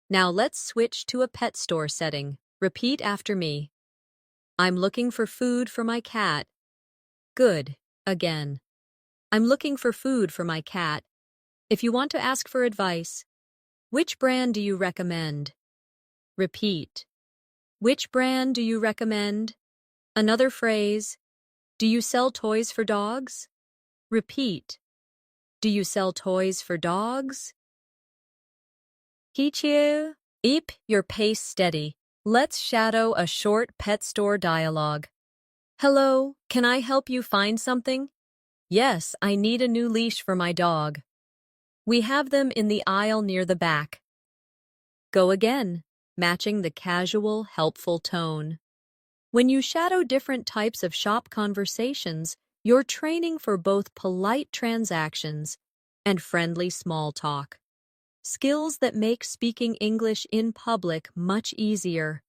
Speaker 2: Now let's switch to a pet store setting. Repeat after me. I'm looking for food for my cat. Good. Again. I'm looking for food for my cat. If you want to ask for advice, which brand do you recommend? Repeat. Which brand do you recommend? Another phrase. Do you sell toys for dogs? Repeat. Do you sell toys for dogs? Keep your pace steady. Let's shadow a short pet store dialogue. Hello, can I help you find something? Yes, I need a new leash for my dog. We have them in the aisle near the back. Go again, matching the casual, helpful tone. When you shadow different types of shop conversations, you're training for both polite transactions and friendly small talk. Skills that make speaking English in public much easier.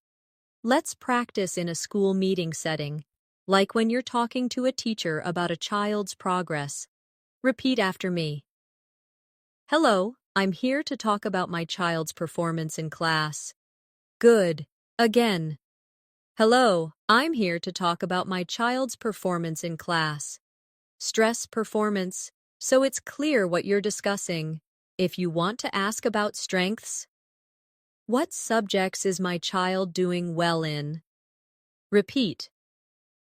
Speaker 2: Let's practice in a school meeting setting, like when you're talking to a teacher about a child's progress. Repeat after me. Hello, I'm here to talk about my child's performance in class. Good. Again. Hello, I'm here to talk about my child's performance in class. Stress performance, so it's clear what you're discussing. If you want to ask about strengths, what subjects is my child doing well in? Repeat.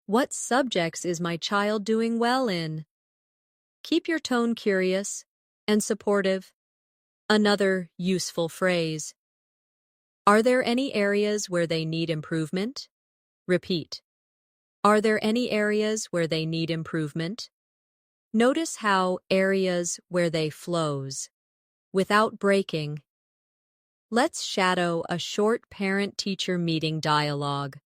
Speaker 2: What subjects is my child doing well in? Keep your tone curious and supportive. Another useful phrase. Are there any areas where they need improvement? Repeat. Are there any areas where they need improvement? Notice how areas where they flows, without breaking. Let's shadow a short parent-teacher meeting dialogue.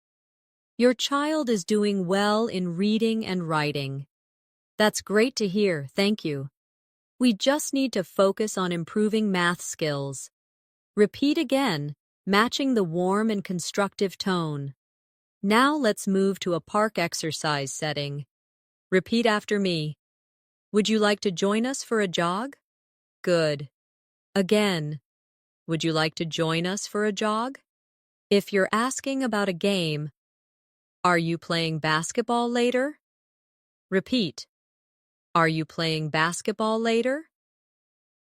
Speaker 2: Your child is doing well in reading and writing. That's great to hear, thank you. We just need to focus on improving math skills. Repeat again, matching the warm and constructive tone. Now let's move to a park exercise setting. Repeat after me. Would you like to join us for a jog? Good. Again. Would you like to join us for a jog? If you're asking about a game, are you playing basketball later? Repeat. Are you playing basketball later?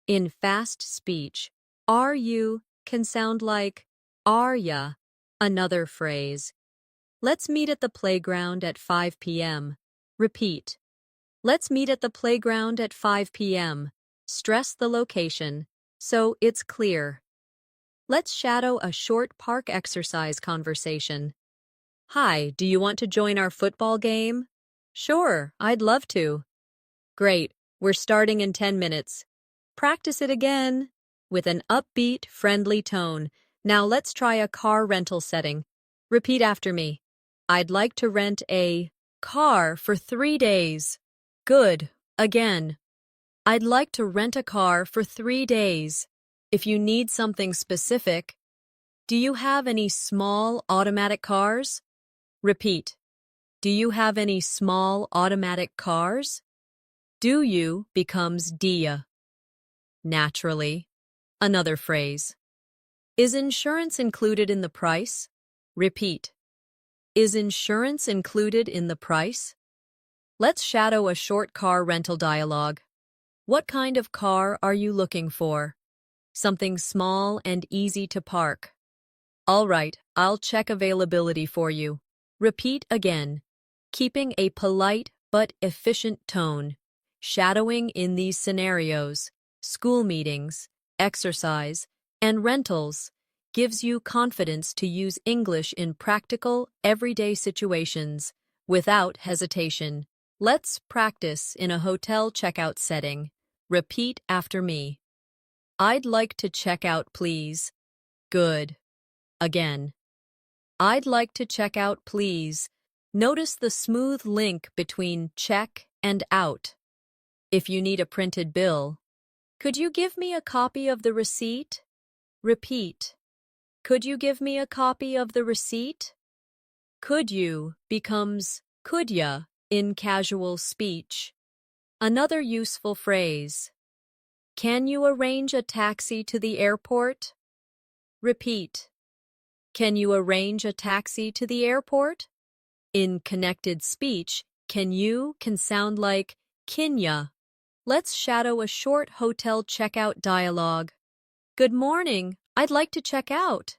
Speaker 2: In fast speech, are you can sound like are ya, another phrase. Let's meet at the playground at 5 p.m. Repeat. Let's meet at the playground at 5 p.m. Stress the location so it's clear. Let's shadow a short park exercise conversation. Hi, do you want to join our football game? Sure, I'd love to. Great, we're starting in 10 minutes. Practice it again with an upbeat, friendly tone. Now let's try a car rental setting. Repeat after me. I'd like to rent a car for 3 days. Good. Again. I'd like to rent a car for 3 days. If you need something specific, do you have any small automatic cars? Repeat. Do you have any small automatic cars? Do you becomes dia. Naturally. Another phrase. Is insurance included in the price? Repeat. Is insurance included in the price? Let's shadow a short car rental dialogue. What kind of car are you looking for? Something small and easy to park. All right, I'll check availability for you. Repeat again, keeping a polite but efficient tone. Shadowing in these scenarios, school meetings, exercise, and rentals gives you confidence to use English in practical, everyday situations without hesitation. Let's practice in a hotel checkout setting. Repeat after me. I'd like to check out, please. Good. Again. I'd like to check out, please. Notice the smooth link between check and out. If you need a printed bill, could you give me a copy of the receipt? Repeat. Could you give me a copy of the receipt? Could you becomes could ya in casual speech. Another useful phrase. Can you arrange a taxi to the airport? Repeat. Can you arrange a taxi to the airport? In connected speech, can sound like kinya. Let's shadow a short hotel checkout dialogue. Good morning. I'd like to check out.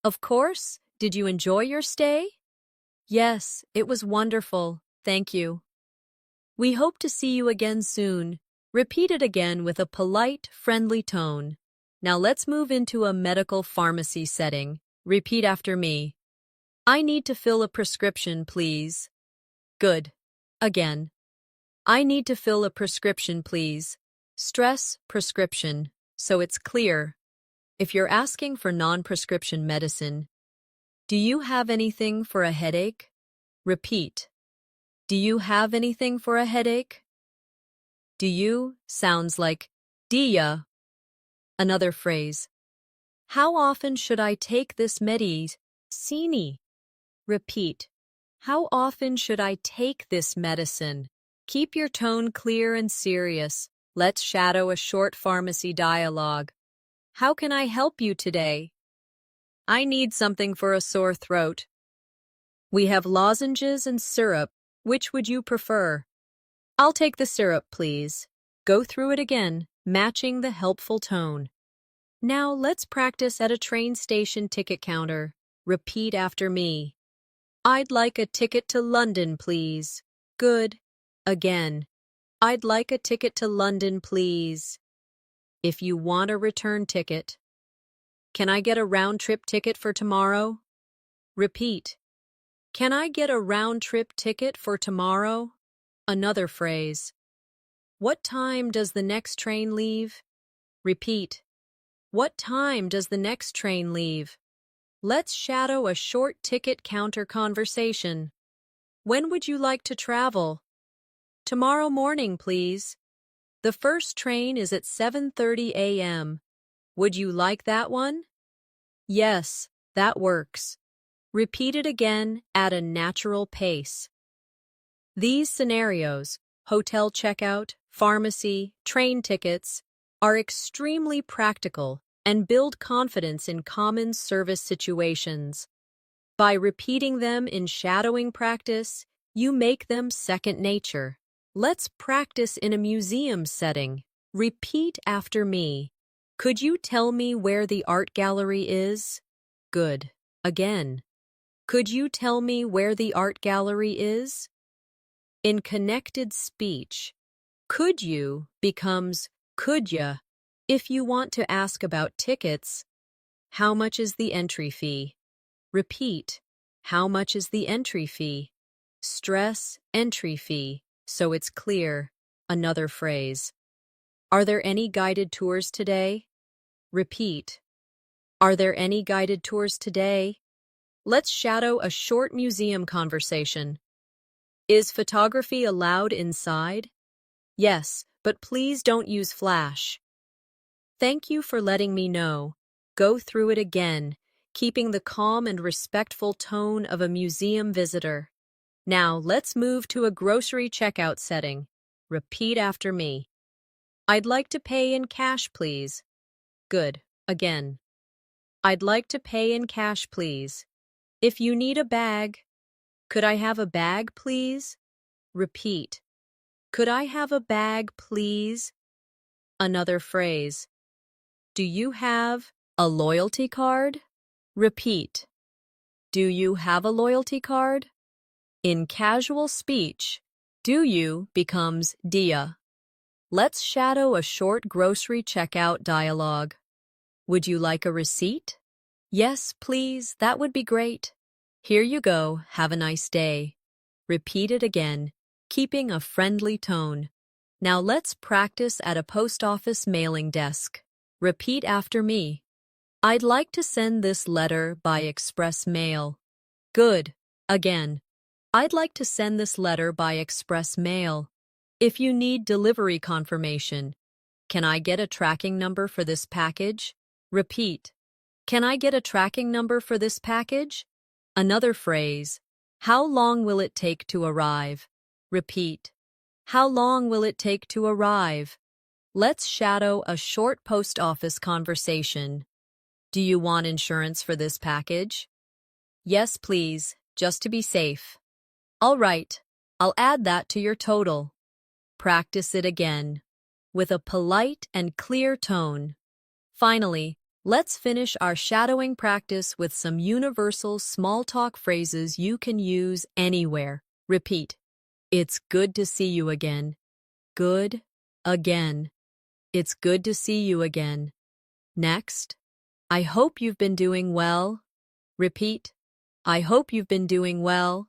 Speaker 2: Of course. Did you enjoy your stay? Yes, it was wonderful. Thank you. We hope to see you again soon. Repeat it again with a polite, friendly tone. Now let's move into a medical pharmacy setting. Repeat after me. I need to fill a prescription, please. Good. Again. I need to fill a prescription, please. Stress prescription, so it's clear. If you're asking for non-prescription medicine, do you have anything for a headache? Repeat. Do you have anything for a headache? Do you sounds like dia. Another phrase. How often should I take this medicine? Repeat. How often should I take this medicine? Keep your tone clear and serious. Let's shadow a short pharmacy dialogue. How can I help you today? I need something for a sore throat. We have lozenges and syrup. Which would you prefer? I'll take the syrup, please. Go through it again, matching the helpful tone. Now let's practice at a train station ticket counter. Repeat after me. I'd like a ticket to London, please. Good. Again. I'd like a ticket to London, please. If you want a return ticket, can I get a round-trip ticket for tomorrow? Repeat. Can I get a round-trip ticket for tomorrow? Another phrase. What time does the next train leave? Repeat. What time does the next train leave? Let's shadow a short ticket counter conversation. When would you like to travel? Tomorrow morning, please. The first train is at 7:30 a.m. Would you like that one? Yes, that works. Repeat it again at a natural pace. These scenarios, hotel checkout, pharmacy, train tickets, are extremely practical and build confidence in common service situations. By repeating them in shadowing practice, you make them second nature. Let's practice in a museum setting. Repeat after me. Could you tell me where the art gallery is? Good. Again. Could you tell me where the art gallery is? In connected speech, could you becomes could ya. If you want to ask about tickets, how much is the entry fee? Repeat, how much is the entry fee? Stress entry fee, so it's clear. Another phrase. Are there any guided tours today? Repeat. Are there any guided tours today? Let's shadow a short museum conversation. Is photography allowed inside? Yes, but please don't use flash. Thank you for letting me know. Go through it again, keeping the calm and respectful tone of a museum visitor. Now, let's move to a grocery checkout setting. Repeat after me. I'd like to pay in cash, please. Good. Again. I'd like to pay in cash, please. If you need a bag, could I have a bag, please? Repeat. Could I have a bag, please? Another phrase. Do you have a loyalty card? Repeat. Do you have a loyalty card? In casual speech, do you becomes dia. Let's shadow a short grocery checkout dialogue. Would you like a receipt? Yes, please, that would be great. Here you go, have a nice day. Repeat it again, keeping a friendly tone. Now let's practice at a post office mailing desk. Repeat after me. I'd like to send this letter by express mail. Good. Again. I'd like to send this letter by express mail. If you need delivery confirmation, can I get a tracking number for this package? Repeat. Can I get a tracking number for this package? Another phrase. How long will it take to arrive? Repeat. How long will it take to arrive? Let's shadow a short post office conversation. Do you want insurance for this package? Yes, please, just to be safe. All right, I'll add that to your total. Practice it again, with a polite and clear tone. Finally, let's finish our shadowing practice with some universal small talk phrases you can use anywhere. Repeat. It's good to see you again. Good. Again. It's good to see you again. Next. I hope you've been doing well. Repeat. I hope you've been doing well.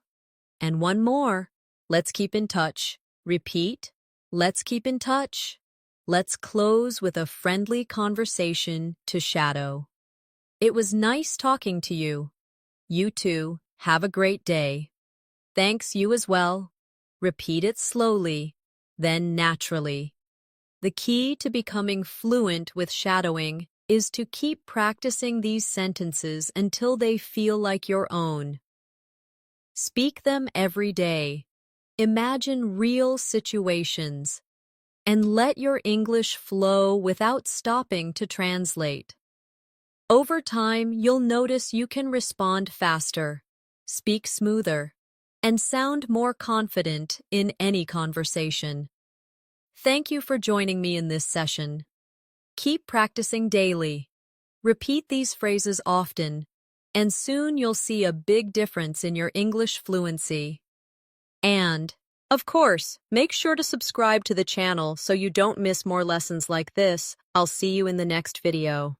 Speaker 2: And one more. Let's keep in touch. Repeat. Let's keep in touch. Let's close with a friendly conversation to shadow. It was nice talking to you. You too. Have a great day. Thanks, you as well. Repeat it slowly, then naturally. The key to becoming fluent with shadowing is to keep practicing these sentences until they feel like your own. Speak them every day. Imagine real situations. And let your English flow without stopping to translate. Over time, you'll notice you can respond faster, speak smoother, and sound more confident in any conversation. Thank you for joining me in this session. Keep practicing daily. Repeat these phrases often, and soon you'll see a big difference in your English fluency. And, of course, make sure to subscribe to the channel so you don't miss more lessons like this. I'll see you in the next video.